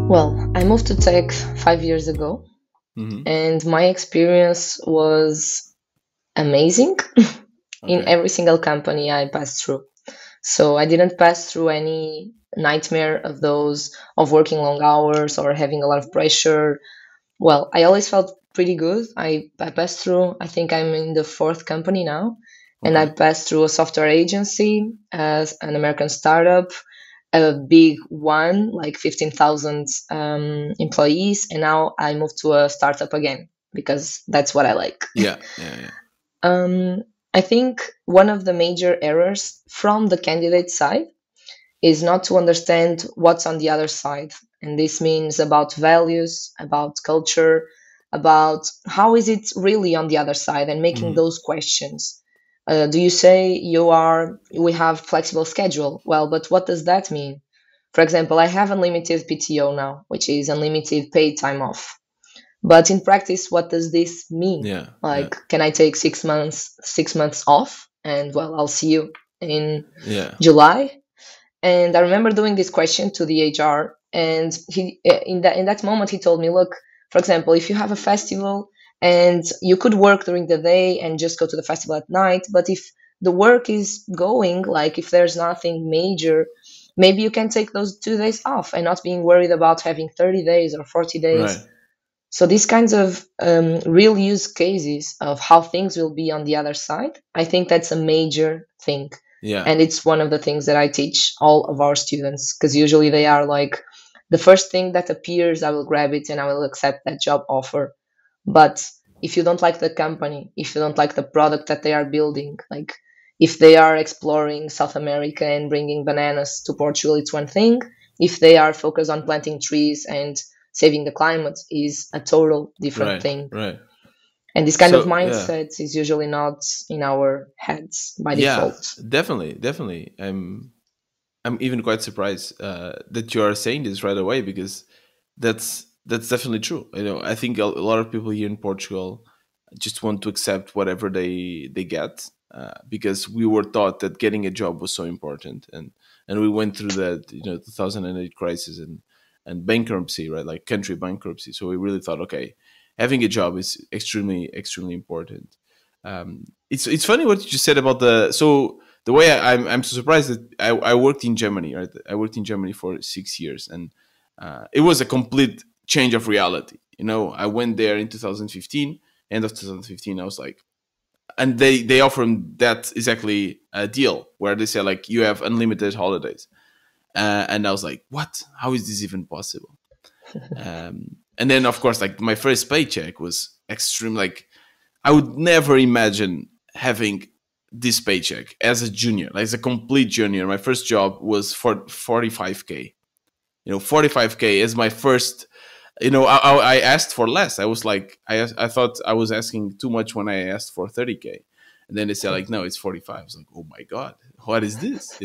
Well, I moved to tech 5 years ago, Hmm. and my experience was amazing in Okay. every single company I passed through. So I didn't pass through any nightmare of those of working long hours or having a lot of pressure. Well, I always felt pretty good. I passed through, I think I'm in the fourth company now, and I Okay. passed through a software agency as an American startup, a big one, like 15,000 employees, and now I moved to a startup again because that's what I like. Yeah. Yeah. Yeah. Um, I think one of the major errors from the candidate side is not to understand what's on the other side. And this means about values, about culture, about how is it really on the other side and making Hmm. those questions. Do you say we have flexible schedule? Well, but what does that mean? For example, I have unlimited PTO now, which is unlimited paid time off. But in practice, what does this mean? Yeah. Yeah. Like, can I take 6 months off? And well, I'll see you in Yeah. July. And I remember doing this question to the HR, and he in that moment he told me, look, for example, if you have a festival and you could work during the day and just go to the festival at night, but if the work is going, like if there's nothing major, maybe you can take those 2 days off and not being worried about having 30 days or 40 Right. days. So these kinds of real use cases of how things will be on the other side, I think that's a major thing. Yeah. And it's one of the things that I teach all of our students because usually they are like, the first thing that appears, I will grab it and I will accept that job offer. But if you don't like the company, if you don't like the product that they are building, like if they are exploring South America and bringing bananas to Portugal, it's one thing. If they are focused on planting trees and saving the climate, is a total different Right. thing. Right. And this kind of So yeah. mindset is usually not in our heads by Yeah. default. Definitely. Definitely. I'm even quite surprised that you are saying this right away because that's definitely true. I think a lot of people here in Portugal just want to accept whatever they get because we were taught that getting a job was so important, and we went through that 2008 crisis and bankruptcy, right? Like country bankruptcy. So we really thought, okay, having a job is extremely important. It's funny what you just said about the way I'm so surprised that I worked in Germany, right? I worked in Germany for 6 years, and it was a complete change of reality. I went there in 2015, end of 2015. I was like, and they offer that exactly a deal where they say like you have unlimited holidays, and I was like, what? How is this even possible? And then of course, like my first paycheck was extreme. Like I would never imagine having this paycheck as a junior, like as a complete junior. My first job was for 45K. 45K is my first. I asked for less. I was like, I thought I was asking too much when I asked for 30K, and then they said like, no, it's 45. I was like, oh my god, what is this?